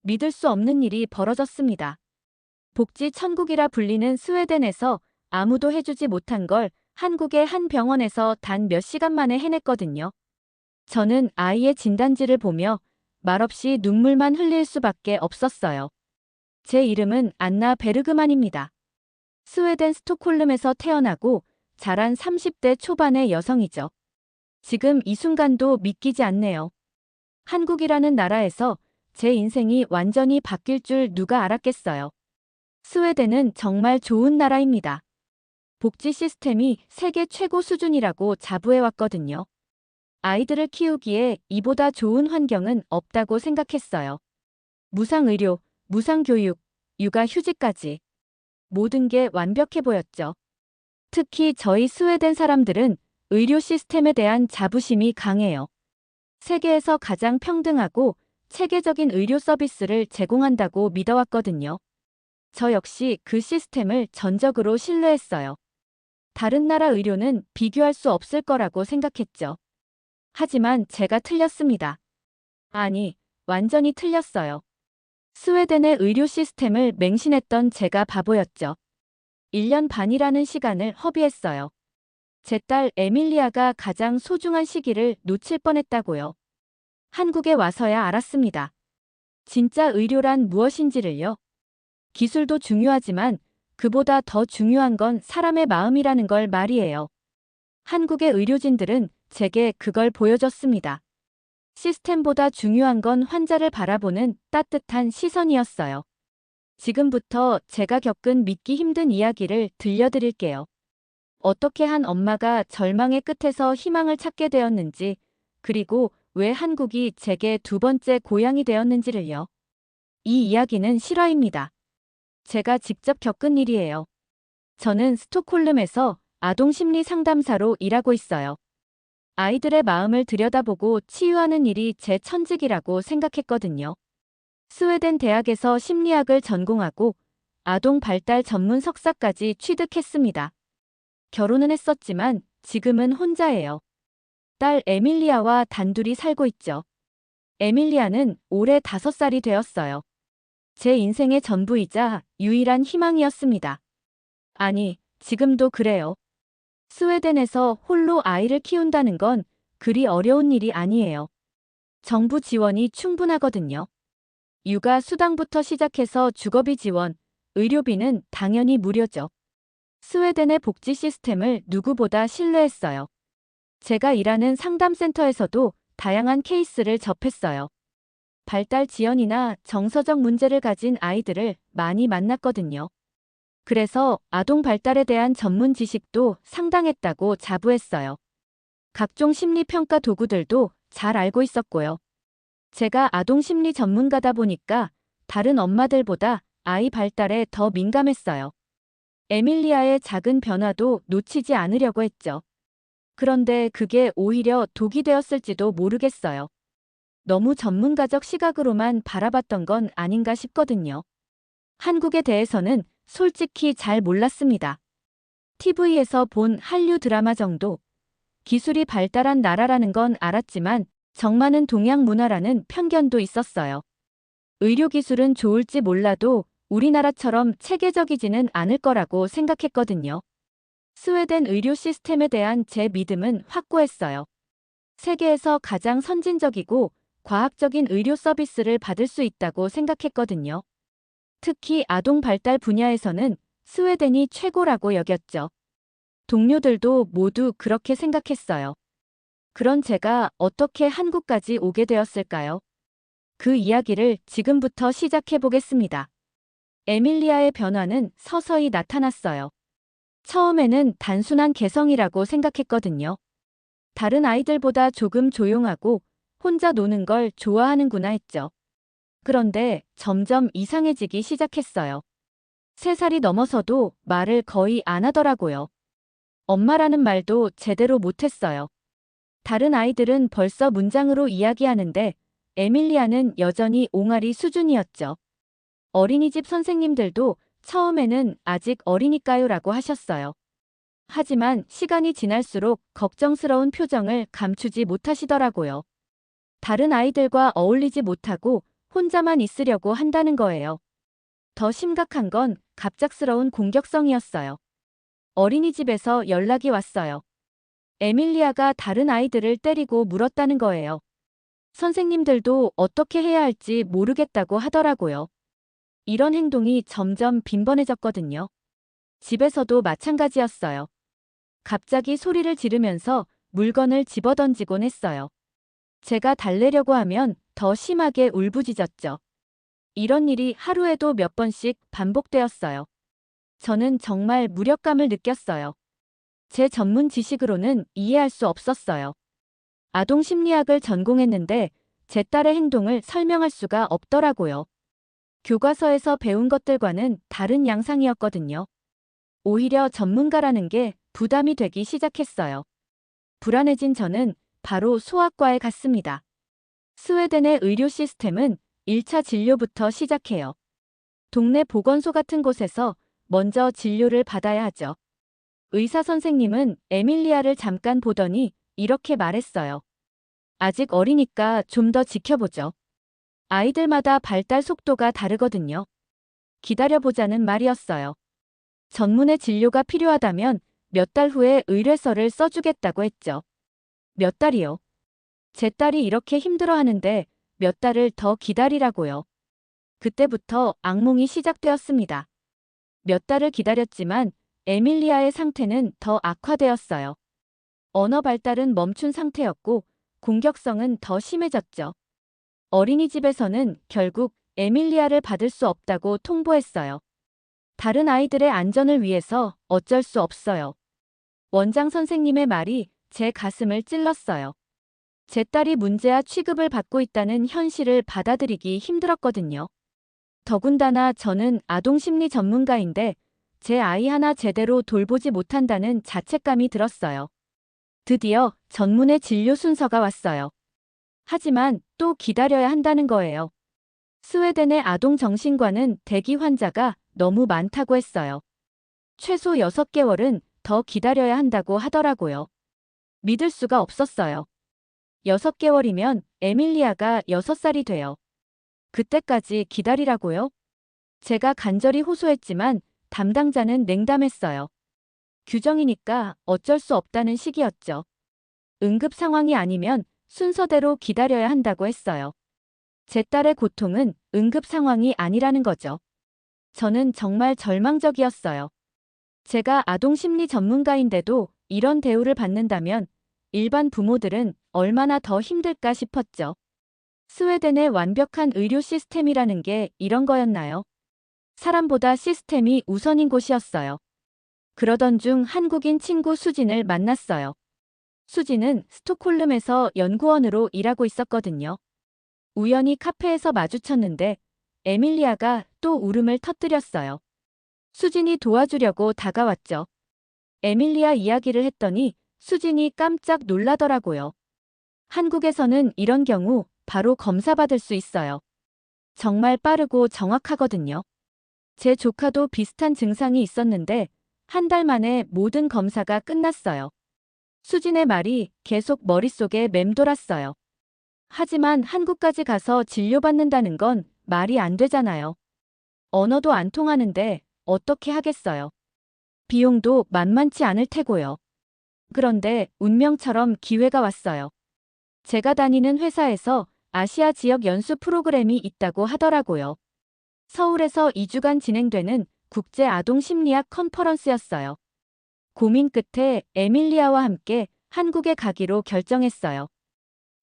믿을 수 없는 일이 벌어졌습니다. 복지 천국이라 불리는 스웨덴에서 아무도 해주지 못한 걸 한국의 한 병원에서 단 몇 시간 만에 해냈거든요. 저는 아이의 진단지를 보며 말없이 눈물만 흘릴 수밖에 없었어요. 제 이름은 안나 베르그만입니다. 스웨덴 스톡홀름에서 태어나고 자란 30대 초반의 여성이죠. 지금 이 순간도 믿기지 않네요. 한국이라는 나라에서 제 인생이 완전히 바뀔 줄 누가 알았겠어요. 스웨덴은 정말 좋은 나라입니다. 복지 시스템이 세계 최고 수준이라고 자부해왔거든요. 아이들을 키우기에 이보다 좋은 환경은 없다고 생각했어요. 무상의료, 무상교육, 육아휴직까지 모든 게 완벽해 보였죠. 특히 저희 스웨덴 사람들은 의료 시스템에 대한 자부심이 강해요. 세계에서 가장 평등하고 체계적인 의료 서비스를 제공한다고 믿어왔거든요. 저 역시 그 시스템을 전적으로 신뢰했어요. 다른 나라 의료는 비교할 수 없을 거라고 생각했죠. 하지만 제가 틀렸습니다. 아니, 완전히 틀렸어요. 스웨덴의 의료 시스템을 맹신했던 제가 바보였죠. 1년 반이라는 시간을 허비했어요. 제 딸 에밀리아가 가장 소중한 시기를 놓칠 뻔했다고요. 한국에 와서야 알았습니다. 진짜 의료란 무엇인지를요. 기술도 중요하지만 그보다 더 중요한 건 사람의 마음이라는 걸 말이에요. 한국의 의료진들은 제게 그걸 보여줬습니다. 시스템보다 중요한 건 환자를 바라보는 따뜻한 시선이었어요. 지금부터 제가 겪은 믿기 힘든 이야기를 들려드릴게요. 어떻게 한 엄마가 절망의 끝에서 희망을 찾게 되었는지, 그리고 왜 한국이 제게 두 번째 고향이 되었는지를요. 이 이야기는 실화입니다. 제가 직접 겪은 일이에요. 저는 스톡홀름에서 아동심리 상담사로 일하고 있어요. 아이들의 마음을 들여다보고 치유하는 일이 제 천직이라고 생각했거든요. 스웨덴 대학에서 심리학을 전공하고 아동 발달 전문 석사까지 취득했습니다. 결혼은 했었지만 지금은 혼자예요. 딸 에밀리아와 단둘이 살고 있죠. 에밀리아는 올해 5살이 되었어요. 제 인생의 전부이자 유일한 희망이었습니다. 아니, 지금도 그래요. 스웨덴에서 홀로 아이를 키운다는 건 그리 어려운 일이 아니에요. 정부 지원이 충분하거든요. 육아 수당부터 시작해서 주거비 지원, 의료비는 당연히 무료죠. 스웨덴의 복지 시스템을 누구보다 신뢰했어요. 제가 일하는 상담센터에서도 다양한 케이스를 접했어요. 발달 지연이나 정서적 문제를 가진 아이들을 많이 만났거든요. 그래서 아동 발달에 대한 전문 지식도 상당했다고 자부했어요. 각종 심리 평가 도구들도 잘 알고 있었고요. 제가 아동 심리 전문가다 보니까 다른 엄마들보다 아이 발달에 더 민감했어요. 에밀리아의 작은 변화도 놓치지 않으려고 했죠. 그런데 그게 오히려 독이 되었을지도 모르겠어요. 너무 전문가적 시각으로만 바라봤던 건 아닌가 싶거든요. 한국에 대해서는 솔직히 잘 몰랐습니다. TV에서 본 한류 드라마 정도. 기술이 발달한 나라라는 건 알았지만 정많은 동양 문화라는 편견도 있었어요. 의료기술은 좋을지 몰라도 우리나라처럼 체계적이지는 않을 거라고 생각했거든요. 스웨덴 의료 시스템에 대한 제 믿음은 확고했어요. 세계에서 가장 선진적이고 과학적인 의료 서비스를 받을 수 있다고 생각했거든요. 특히 아동 발달 분야에서는 스웨덴이 최고라고 여겼죠. 동료들도 모두 그렇게 생각했어요. 그런 제가 어떻게 한국까지 오게 되었을까요? 그 이야기를 지금부터 시작해 보겠습니다. 에밀리아의 변화는 서서히 나타났어요. 처음에는 단순한 개성이라고 생각했거든요. 다른 아이들보다 조금 조용하고 혼자 노는 걸 좋아하는구나 했죠. 그런데 점점 이상해지기 시작했어요. 3살이 넘어서도 말을 거의 안 하더라고요. 엄마라는 말도 제대로 못했어요. 다른 아이들은 벌써 문장으로 이야기하는데 에밀리아는 여전히 옹알이 수준이었죠. 어린이집 선생님들도 처음에는 아직 어리니까요라고 하셨어요. 하지만 시간이 지날수록 걱정스러운 표정을 감추지 못하시더라고요. 다른 아이들과 어울리지 못하고 혼자만 있으려고 한다는 거예요. 더 심각한 건 갑작스러운 공격성이었어요. 어린이집에서 연락이 왔어요. 에밀리아가 다른 아이들을 때리고 물었다는 거예요. 선생님들도 어떻게 해야 할지 모르겠다고 하더라고요. 이런 행동이 점점 빈번해졌거든요. 집에서도 마찬가지였어요. 갑자기 소리를 지르면서 물건을 집어던지곤 했어요. 제가 달래려고 하면 더 심하게 울부짖었죠. 이런 일이 하루에도 몇 번씩 반복되었어요. 저는 정말 무력감을 느꼈어요. 제 전문 지식으로는 이해할 수 없었어요. 아동 심리학을 전공했는데 제 딸의 행동을 설명할 수가 없더라고요. 교과서에서 배운 것들과는 다른 양상이었거든요. 오히려 전문가라는 게 부담이 되기 시작했어요. 불안해진 저는 바로 소아과에 갔습니다. 스웨덴의 의료 시스템은 1차 진료부터 시작해요. 동네 보건소 같은 곳에서 먼저 진료를 받아야 하죠. 의사 선생님은 에밀리아를 잠깐 보더니 이렇게 말했어요. 아직 어리니까 좀 더 지켜보죠. 아이들마다 발달 속도가 다르거든요. 기다려보자는 말이었어요. 전문의 진료가 필요하다면 몇 달 후에 의뢰서를 써주겠다고 했죠. 몇 달이요? 제 딸이 이렇게 힘들어하는데 몇 달을 더 기다리라고요. 그때부터 악몽이 시작되었습니다. 몇 달을 기다렸지만 에밀리아의 상태는 더 악화되었어요. 언어 발달은 멈춘 상태였고 공격성은 더 심해졌죠. 어린이집에서는 결국 에밀리아를 받을 수 없다고 통보했어요. 다른 아이들의 안전을 위해서 어쩔 수 없어요. 원장 선생님의 말이 제 가슴을 찔렀어요. 제 딸이 문제아 취급을 받고 있다는 현실을 받아들이기 힘들었거든요. 더군다나 저는 아동심리 전문가인데 제 아이 하나 제대로 돌보지 못한다는 자책감이 들었어요. 드디어 전문의 진료 순서가 왔어요. 하지만 또 기다려야 한다는 거예요. 스웨덴의 아동정신과는 대기 환자가 너무 많다고 했어요. 최소 6개월은 더 기다려야 한다고 하더라고요. 믿을 수가 없었어요. 6개월이면 에밀리아가 6살이 돼요. 그때까지 기다리라고요? 제가 간절히 호소했지만 담당자는 냉담했어요. 규정이니까 어쩔 수 없다는 식이었죠. 응급 상황이 아니면 순서대로 기다려야 한다고 했어요. 제 딸의 고통은 응급 상황이 아니라는 거죠. 저는 정말 절망적이었어요. 제가 아동심리 전문가인데도 이런 대우를 받는다면 일반 부모들은 얼마나 더 힘들까 싶었죠. 스웨덴의 완벽한 의료 시스템이라는 게 이런 거였나요? 사람보다 시스템이 우선인 곳이었어요. 그러던 중 한국인 친구 수진을 만났어요. 수진은 스톡홀름에서 연구원으로 일하고 있었거든요. 우연히 카페에서 마주쳤는데 에밀리아가 또 울음을 터뜨렸어요. 수진이 도와주려고 다가왔죠. 에밀리아 이야기를 했더니 수진이 깜짝 놀라더라고요. 한국에서는 이런 경우 바로 검사받을 수 있어요. 정말 빠르고 정확하거든요. 제 조카도 비슷한 증상이 있었는데 한 달 만에 모든 검사가 끝났어요. 수진의 말이 계속 머릿속에 맴돌았어요. 하지만 한국까지 가서 진료받는다는 건 말이 안 되잖아요. 언어도 안 통하는데 어떻게 하겠어요. 비용도 만만치 않을 테고요. 그런데 운명처럼 기회가 왔어요. 제가 다니는 회사에서 아시아 지역 연수 프로그램이 있다고 하더라고요. 서울에서 2주간 진행되는 국제 아동 심리학 컨퍼런스였어요. 고민 끝에 에밀리아와 함께 한국에 가기로 결정했어요.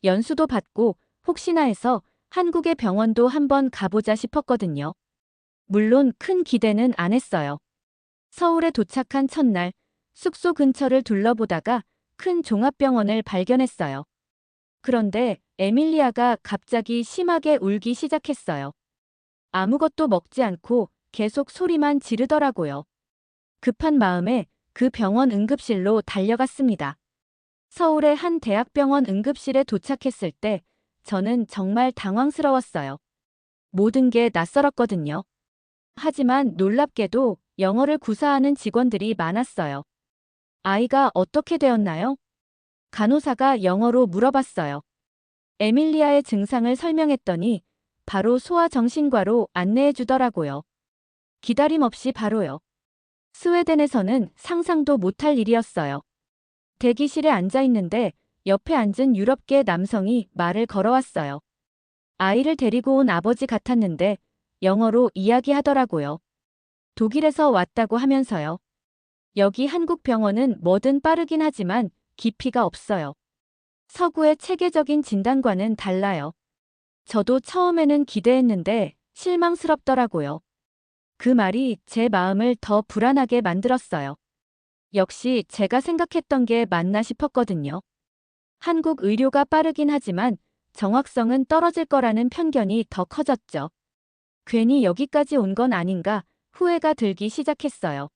연수도 받고 혹시나 해서 한국의 병원도 한번 가보자 싶었거든요. 물론 큰 기대는 안 했어요. 서울에 도착한 첫날 숙소 근처를 둘러보다가 큰 종합병원을 발견했어요. 그런데 에밀리아가 갑자기 심하게 울기 시작했어요. 아무것도 먹지 않고 계속 소리만 지르더라고요. 급한 마음에 그 병원 응급실로 달려갔습니다. 서울의 한 대학병원 응급실에 도착했을 때 저는 정말 당황스러웠어요. 모든 게 낯설었거든요. 하지만 놀랍게도 영어를 구사하는 직원들이 많았어요. 아이가 어떻게 되었나요? 간호사가 영어로 물어봤어요. 에밀리아의 증상을 설명했더니 바로 소아정신과로 안내해 주더라고요. 기다림 없이 바로요. 스웨덴에서는 상상도 못할 일이었어요. 대기실에 앉아 있는데 옆에 앉은 유럽계 남성이 말을 걸어왔어요. 아이를 데리고 온 아버지 같았는데 영어로 이야기하더라고요. 독일에서 왔다고 하면서요. 여기 한국 병원은 뭐든 빠르긴 하지만 깊이가 없어요. 서구의 체계적인 진단과는 달라요. 저도 처음에는 기대했는데 실망스럽더라고요. 그 말이 제 마음을 더 불안하게 만들었어요. 역시 제가 생각했던 게 맞나 싶었거든요. 한국 의료가 빠르긴 하지만 정확성은 떨어질 거라는 편견이 더 커졌죠. 괜히 여기까지 온 건 아닌가 후회가 들기 시작했어요.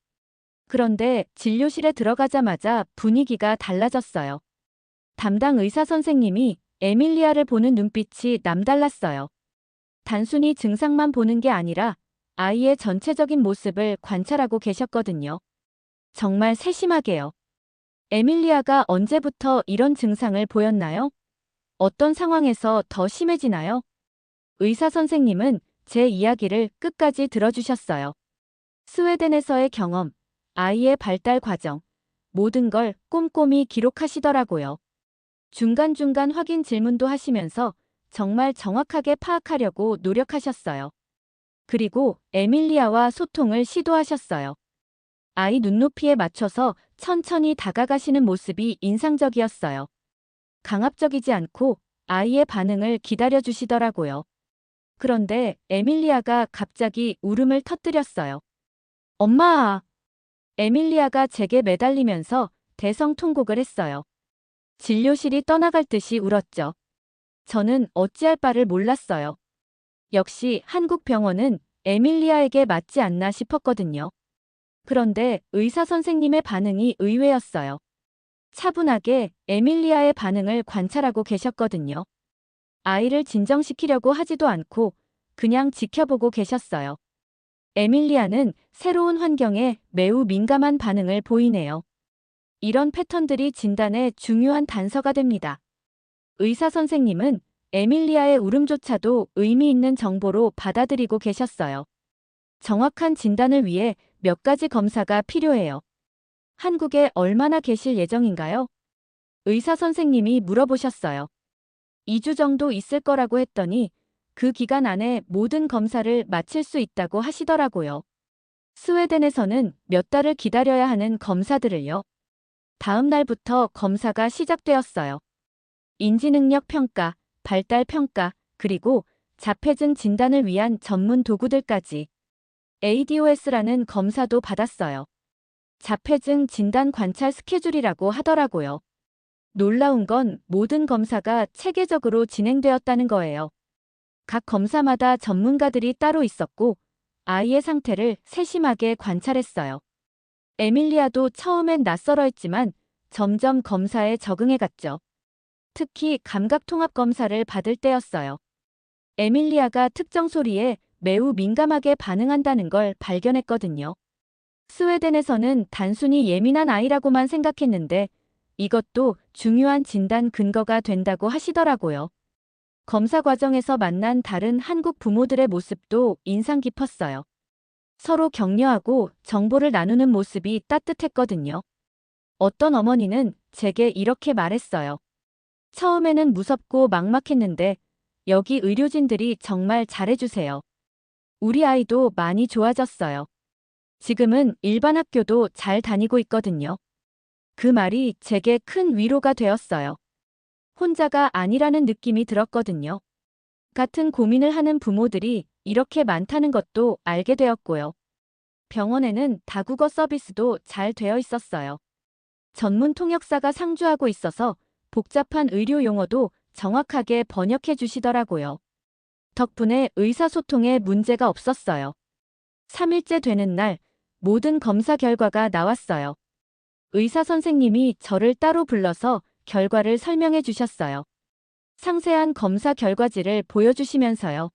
그런데 진료실에 들어가자마자 분위기가 달라졌어요. 담당 의사 선생님이 에밀리아를 보는 눈빛이 남달랐어요. 단순히 증상만 보는 게 아니라 아이의 전체적인 모습을 관찰하고 계셨거든요. 정말 세심하게요. 에밀리아가 언제부터 이런 증상을 보였나요? 어떤 상황에서 더 심해지나요? 의사 선생님은 제 이야기를 끝까지 들어주셨어요. 스웨덴에서의 경험, 아이의 발달 과정, 모든 걸 꼼꼼히 기록하시더라고요. 중간중간 확인 질문도 하시면서 정말 정확하게 파악하려고 노력하셨어요. 그리고 에밀리아와 소통을 시도하셨어요. 아이 눈높이에 맞춰서 천천히 다가가시는 모습이 인상적이었어요. 강압적이지 않고 아이의 반응을 기다려주시더라고요. 그런데 에밀리아가 갑자기 울음을 터뜨렸어요. 엄마! 에밀리아가 제게 매달리면서 대성통곡을 했어요. 진료실이 떠나갈 듯이 울었죠. 저는 어찌할 바를 몰랐어요. 역시 한국 병원은 에밀리아에게 맞지 않나 싶었거든요. 그런데 의사 선생님의 반응이 의외였어요. 차분하게 에밀리아의 반응을 관찰하고 계셨거든요. 아이를 진정시키려고 하지도 않고 그냥 지켜보고 계셨어요. 에밀리아는 새로운 환경에 매우 민감한 반응을 보이네요. 이런 패턴들이 진단에 중요한 단서가 됩니다. 의사 선생님은 에밀리아의 울음조차도 의미 있는 정보로 받아들이고 계셨어요. 정확한 진단을 위해 몇 가지 검사가 필요해요. 한국에 얼마나 계실 예정인가요? 의사 선생님이 물어보셨어요. 2주 정도 있을 거라고 했더니 그 기간 안에 모든 검사를 마칠 수 있다고 하시더라고요. 스웨덴에서는 몇 달을 기다려야 하는 검사들을요. 다음 날부터 검사가 시작되었어요. 인지능력 평가, 발달 평가, 그리고 자폐증 진단을 위한 전문 도구들까지 ADOS라는 검사도 받았어요. 자폐증 진단 관찰 스케줄이라고 하더라고요. 놀라운 건 모든 검사가 체계적으로 진행되었다는 거예요. 각 검사마다 전문가들이 따로 있었고 아이의 상태를 세심하게 관찰했어요. 에밀리아도 처음엔 낯설어했지만 점점 검사에 적응해갔죠. 특히 감각통합 검사를 받을 때였어요. 에밀리아가 특정 소리에 매우 민감하게 반응한다는 걸 발견했거든요. 스웨덴에서는 단순히 예민한 아이라고만 생각했는데 이것도 중요한 진단 근거가 된다고 하시더라고요. 검사 과정에서 만난 다른 한국 부모들의 모습도 인상 깊었어요. 서로 격려하고 정보를 나누는 모습이 따뜻했거든요. 어떤 어머니는 제게 이렇게 말했어요. 처음에는 무섭고 막막했는데 여기 의료진들이 정말 잘해주세요. 우리 아이도 많이 좋아졌어요. 지금은 일반 학교도 잘 다니고 있거든요. 그 말이 제게 큰 위로가 되었어요. 혼자가 아니라는 느낌이 들었거든요. 같은 고민을 하는 부모들이 이렇게 많다는 것도 알게 되었고요. 병원에는 다국어 서비스도 잘 되어 있었어요. 전문 통역사가 상주하고 있어서 복잡한 의료 용어도 정확하게 번역해 주시더라고요. 덕분에 의사소통에 문제가 없었어요. 3일째 되는 날 모든 검사 결과가 나왔어요. 의사 선생님이 저를 따로 불러서 결과를 설명해 주셨어요. 상세한 검사 결과지를 보여주시면서요.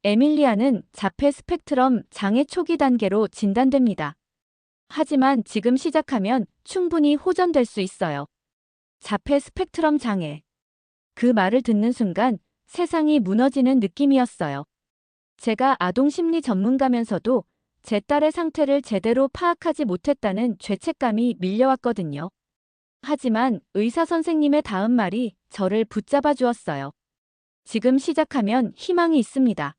에밀리아는 자폐 스펙트럼 장애 초기 단계로 진단됩니다. 하지만 지금 시작하면 충분히 호전될 수 있어요. 자폐 스펙트럼 장애. 그 말을 듣는 순간 세상이 무너지는 느낌이었어요. 제가 아동 심리 전문가면서도 제 딸의 상태를 제대로 파악하지 못했다는 죄책감이 밀려왔거든요. 하지만 의사 선생님의 다음 말이 저를 붙잡아 주었어요. 지금 시작하면 희망이 있습니다.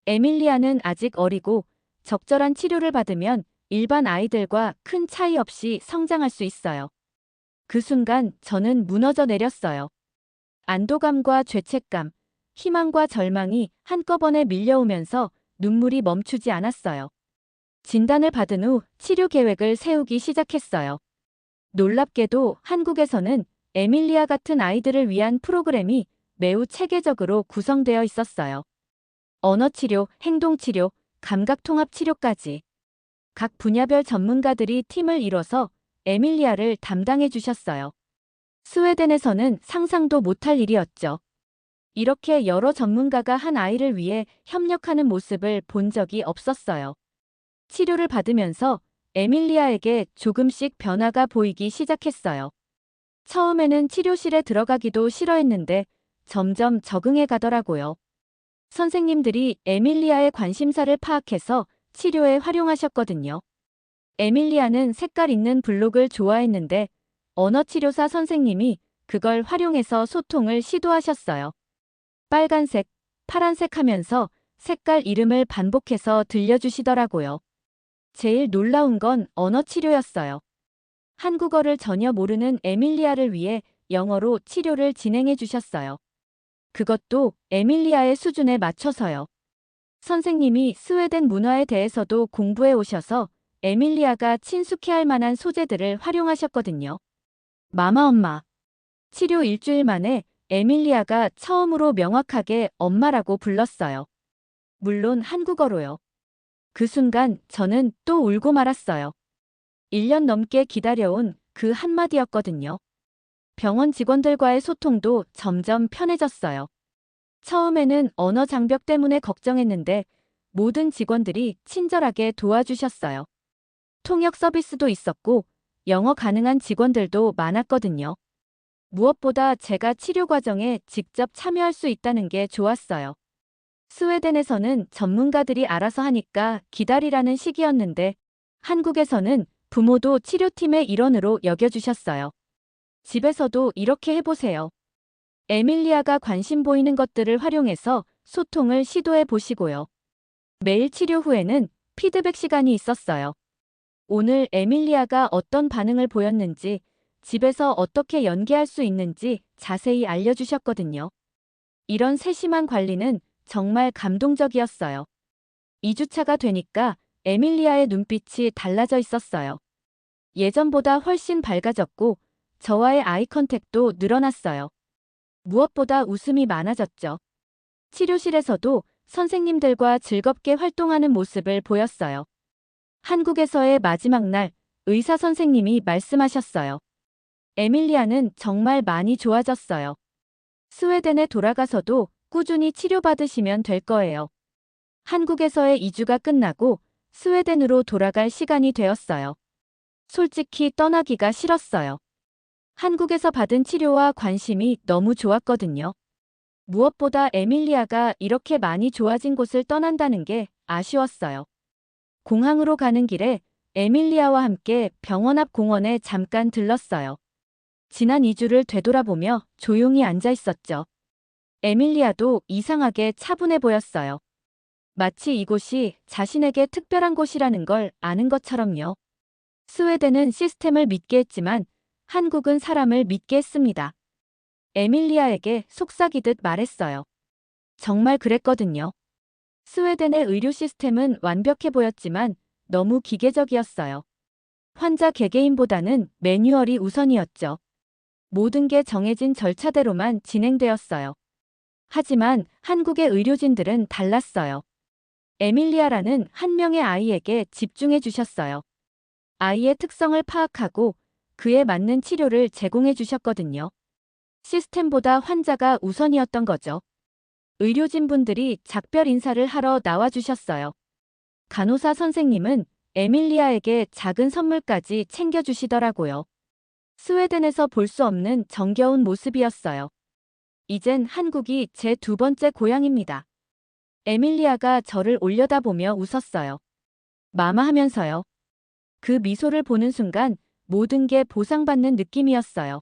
에밀리아는 아직 어리고 적절한 치료를 받으면 일반 아이들과 큰 차이 없이 성장할 수 있어요. 그 순간 저는 무너져 내렸어요. 안도감과 죄책감, 희망과 절망이 한꺼번에 밀려오면서 눈물이 멈추지 않았어요. 진단을 받은 후 치료 계획을 세우기 시작했어요. 놀랍게도 한국에서는 에밀리아 같은 아이들을 위한 프로그램이 매우 체계적으로 구성되어 있었어요. 언어치료, 행동치료, 감각통합치료까지. 각 분야별 전문가들이 팀을 이뤄서 에밀리아를 담당해 주셨어요. 스웨덴에서는 상상도 못할 일이었죠. 이렇게 여러 전문가가 한 아이를 위해 협력하는 모습을 본 적이 없었어요. 치료를 받으면서 에밀리아에게 조금씩 변화가 보이기 시작했어요. 처음에는 치료실에 들어가기도 싫어했는데 점점 적응해 가더라고요. 선생님들이 에밀리아의 관심사를 파악해서 치료에 활용하셨거든요. 에밀리아는 색깔 있는 블록을 좋아했는데 언어치료사 선생님이 그걸 활용해서 소통을 시도하셨어요. 빨간색, 파란색 하면서 색깔 이름을 반복해서 들려주시더라고요. 제일 놀라운 건 언어치료였어요. 한국어를 전혀 모르는 에밀리아를 위해 영어로 치료를 진행해 주셨어요. 그것도 에밀리아의 수준에 맞춰서요. 선생님이 스웨덴 문화에 대해서도 공부해 오셔서 에밀리아가 친숙해할 만한 소재들을 활용하셨거든요. 마마 엄마. 치료 일주일 만에 에밀리아가 처음으로 명확하게 엄마라고 불렀어요. 물론 한국어로요. 그 순간 저는 또 울고 말았어요. 1년 넘게 기다려온 그 한마디였거든요. 병원 직원들과의 소통도 점점 편해졌어요. 처음에는 언어 장벽 때문에 걱정했는데 모든 직원들이 친절하게 도와주셨어요. 통역 서비스도 있었고 영어 가능한 직원들도 많았거든요. 무엇보다 제가 치료 과정에 직접 참여할 수 있다는 게 좋았어요. 스웨덴에서는 전문가들이 알아서 하니까 기다리라는 시기였는데 한국에서는 부모도 치료팀의 일원으로 여겨주셨어요. 집에서도 이렇게 해보세요. 에밀리아가 관심 보이는 것들을 활용해서 소통을 시도해 보시고요. 매일 치료 후에는 피드백 시간이 있었어요. 오늘 에밀리아가 어떤 반응을 보였는지, 집에서 어떻게 연기할 수 있는지 자세히 알려주셨거든요. 이런 세심한 관리는 정말 감동적이었어요. 2주차가 되니까 에밀리아의 눈빛이 달라져 있었어요. 예전보다 훨씬 밝아졌고 저와의 아이 컨택도 늘어났어요. 무엇보다 웃음이 많아졌죠. 치료실에서도 선생님들과 즐겁게 활동하는 모습을 보였어요. 한국에서의 마지막 날 의사 선생님이 말씀하셨어요. 에밀리아는 정말 많이 좋아졌어요. 스웨덴에 돌아가서도 꾸준히 치료받으시면 될 거예요. 한국에서의 2주가 끝나고 스웨덴으로 돌아갈 시간이 되었어요. 솔직히 떠나기가 싫었어요. 한국에서 받은 치료와 관심이 너무 좋았거든요. 무엇보다 에밀리아가 이렇게 많이 좋아진 곳을 떠난다는 게 아쉬웠어요. 공항으로 가는 길에 에밀리아와 함께 병원 앞 공원에 잠깐 들렀어요. 지난 2주를 되돌아보며 조용히 앉아 있었죠. 에밀리아도 이상하게 차분해 보였어요. 마치 이곳이 자신에게 특별한 곳이라는 걸 아는 것처럼요. 스웨덴은 시스템을 믿게 했지만 한국은 사람을 믿게 했습니다. 에밀리아에게 속삭이듯 말했어요. 정말 그랬거든요. 스웨덴의 의료 시스템은 완벽해 보였지만 너무 기계적이었어요. 환자 개개인보다는 매뉴얼이 우선이었죠. 모든 게 정해진 절차대로만 진행되었어요. 하지만 한국의 의료진들은 달랐어요. 에밀리아라는 한 명의 아이에게 집중해 주셨어요. 아이의 특성을 파악하고 그에 맞는 치료를 제공해 주셨거든요. 시스템보다 환자가 우선이었던 거죠. 의료진분들이 작별 인사를 하러 나와주셨어요. 간호사 선생님은 에밀리아에게 작은 선물까지 챙겨주시더라고요. 스웨덴에서 볼 수 없는 정겨운 모습이었어요. 이젠 한국이 제 두 번째 고향입니다. 에밀리아가 저를 올려다보며 웃었어요. 마마하면서요. 그 미소를 보는 순간 모든 게 보상받는 느낌이었어요.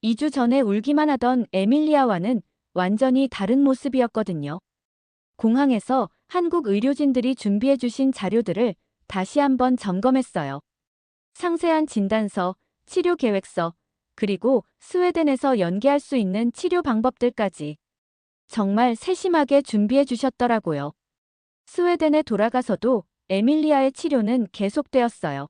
2주 전에 울기만 하던 에밀리아와는 완전히 다른 모습이었거든요. 공항에서 한국 의료진들이 준비해 주신 자료들을 다시 한번 점검했어요. 상세한 진단서, 치료 계획서, 그리고 스웨덴에서 연계할 수 있는 치료 방법들까지 정말 세심하게 준비해 주셨더라고요. 스웨덴에 돌아가서도 에밀리아의 치료는 계속되었어요.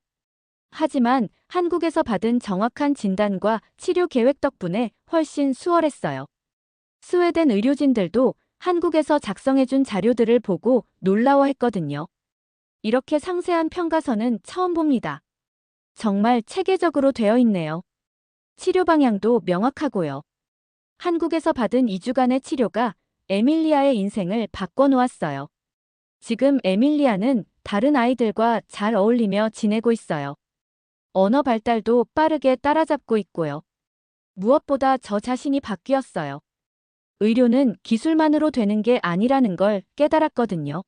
하지만 한국에서 받은 정확한 진단과 치료 계획 덕분에 훨씬 수월했어요. 스웨덴 의료진들도 한국에서 작성해준 자료들을 보고 놀라워했거든요. 이렇게 상세한 평가서는 처음 봅니다. 정말 체계적으로 되어 있네요. 치료 방향도 명확하고요. 한국에서 받은 2주간의 치료가 에밀리아의 인생을 바꿔놓았어요. 지금 에밀리아는 다른 아이들과 잘 어울리며 지내고 있어요. 언어 발달도 빠르게 따라잡고 있고요. 무엇보다 저 자신이 바뀌었어요. 의료는 기술만으로 되는 게 아니라는 걸 깨달았거든요.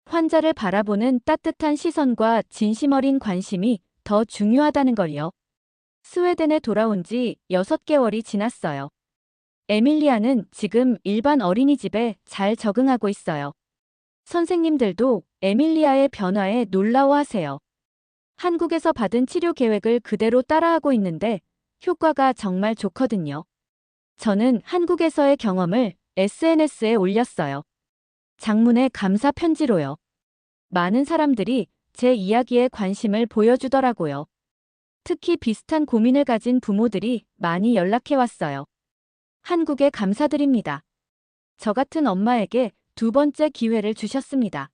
환자를 바라보는 따뜻한 시선과 진심 어린 관심이 더 중요하다는 걸요. 스웨덴에 돌아온 지 6개월이 지났어요. 에밀리아는 지금 일반 어린이집에 잘 적응하고 있어요. 선생님들도 에밀리아의 변화에 놀라워하세요. 한국에서 받은 치료 계획을 그대로 따라하고 있는데 효과가 정말 좋거든요. 저는 한국에서의 경험을 SNS에 올렸어요. 장문의 감사 편지로요. 많은 사람들이 제 이야기에 관심을 보여주더라고요. 특히 비슷한 고민을 가진 부모들이 많이 연락해 왔어요. 한국에 감사드립니다. 저 같은 엄마에게 두 번째 기회를 주셨습니다.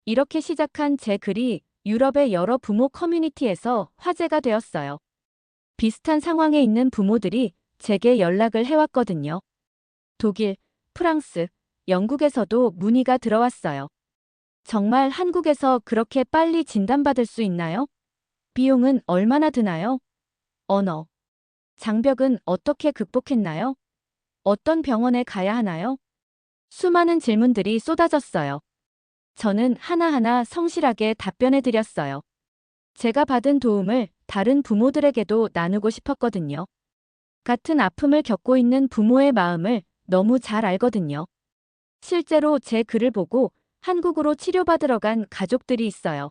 이렇게 시작한 제 글이 유럽의 여러 부모 커뮤니티에서 화제가 되었어요. 비슷한 상황에 있는 부모들이 제게 연락을 해왔거든요. 독일, 프랑스, 영국에서도 문의가 들어왔어요. 정말 한국에서 그렇게 빨리 진단받을 수 있나요? 비용은 얼마나 드나요? 언어, 장벽은 어떻게 극복했나요? 어떤 병원에 가야 하나요? 수많은 질문들이 쏟아졌어요. 저는 하나하나 성실하게 답변해 드렸어요. 제가 받은 도움을 다른 부모들에게도 나누고 싶었거든요. 같은 아픔을 겪고 있는 부모의 마음을 너무 잘 알거든요. 실제로 제 글을 보고 한국으로 치료받으러 간 가족들이 있어요.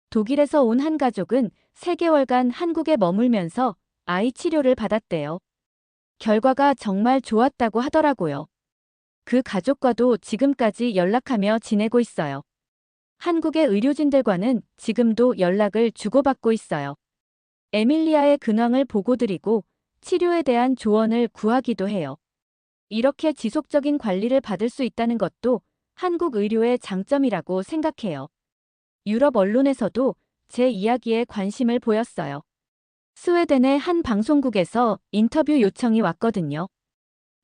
독일에서 온 한 가족은 3개월간 한국에 머물면서 아이 치료를 받았대요. 결과가 정말 좋았다고 하더라고요. 그 가족과도 지금까지 연락하며 지내고 있어요. 한국의 의료진들과는 지금도 연락을 주고받고 있어요. 에밀리아의 근황을 보고드리고 치료에 대한 조언을 구하기도 해요. 이렇게 지속적인 관리를 받을 수 있다는 것도 한국 의료의 장점이라고 생각해요. 유럽 언론에서도 제 이야기에 관심을 보였어요. 스웨덴의 한 방송국에서 인터뷰 요청이 왔거든요.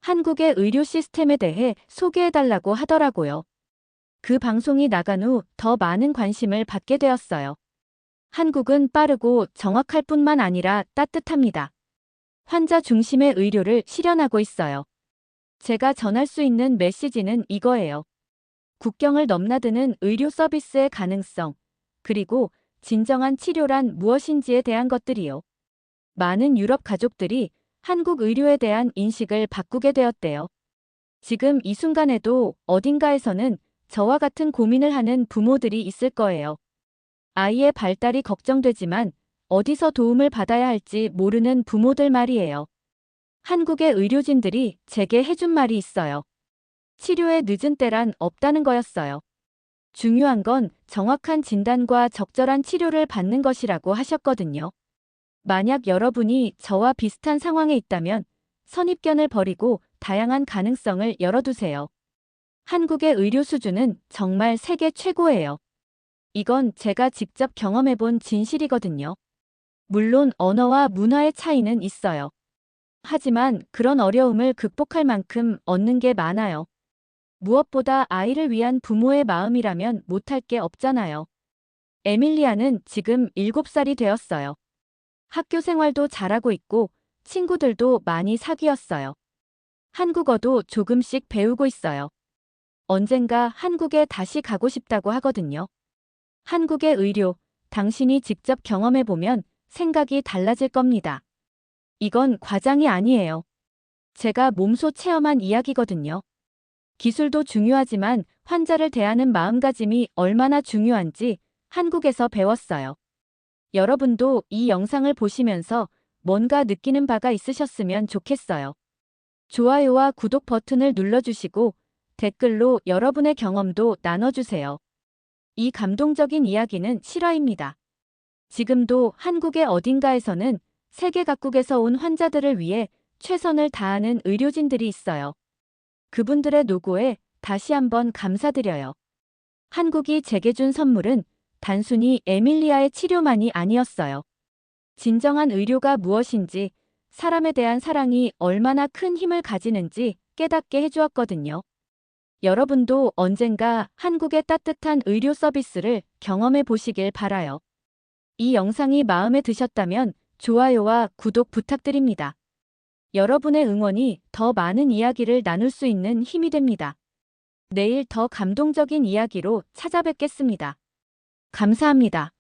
한국의 의료 시스템에 대해 소개해달라고 하더라고요. 그 방송이 나간 후 더 많은 관심을 받게 되었어요. 한국은 빠르고 정확할 뿐만 아니라 따뜻합니다. 환자 중심의 의료를 실현하고 있어요. 제가 전할 수 있는 메시지는 이거예요. 국경을 넘나드는 의료 서비스의 가능성, 그리고 진정한 치료란 무엇인지에 대한 것들이요. 많은 유럽 가족들이 한국 의료에 대한 인식을 바꾸게 되었대요. 지금 이 순간에도 어딘가에서는 저와 같은 고민을 하는 부모들이 있을 거예요. 아이의 발달이 걱정되지만 어디서 도움을 받아야 할지 모르는 부모들 말이에요. 한국의 의료진들이 제게 해준 말이 있어요. 치료의 늦은 때란 없다는 거였어요. 중요한 건 정확한 진단과 적절한 치료를 받는 것이라고 하셨거든요. 만약 여러분이 저와 비슷한 상황에 있다면 선입견을 버리고 다양한 가능성을 열어두세요. 한국의 의료 수준은 정말 세계 최고예요. 이건 제가 직접 경험해본 진실이거든요. 물론 언어와 문화의 차이는 있어요. 하지만 그런 어려움을 극복할 만큼 얻는 게 많아요. 무엇보다 아이를 위한 부모의 마음이라면 못할 게 없잖아요. 에밀리아는 지금 7살이 되었어요. 학교 생활도 잘하고 있고 친구들도 많이 사귀었어요. 한국어도 조금씩 배우고 있어요. 언젠가 한국에 다시 가고 싶다고 하거든요. 한국의 의료, 당신이 직접 경험해보면 생각이 달라질 겁니다. 이건 과장이 아니에요. 제가 몸소 체험한 이야기거든요. 기술도 중요하지만 환자를 대하는 마음가짐이 얼마나 중요한지 한국에서 배웠어요. 여러분도 이 영상을 보시면서 뭔가 느끼는 바가 있으셨으면 좋겠어요. 좋아요와 구독 버튼을 눌러주시고 댓글로 여러분의 경험도 나눠주세요. 이 감동적인 이야기는 실화입니다. 지금도 한국의 어딘가에서는 세계 각국에서 온 환자들을 위해 최선을 다하는 의료진들이 있어요. 그분들의 노고에 다시 한번 감사드려요. 한국이 제게 준 선물은 단순히 에밀리아의 치료만이 아니었어요. 진정한 의료가 무엇인지, 사람에 대한 사랑이 얼마나 큰 힘을 가지는지 깨닫게 해주었거든요. 여러분도 언젠가 한국의 따뜻한 의료 서비스를 경험해 보시길 바라요. 이 영상이 마음에 드셨다면 좋아요와 구독 부탁드립니다. 여러분의 응원이 더 많은 이야기를 나눌 수 있는 힘이 됩니다. 내일 더 감동적인 이야기로 찾아뵙겠습니다. 감사합니다.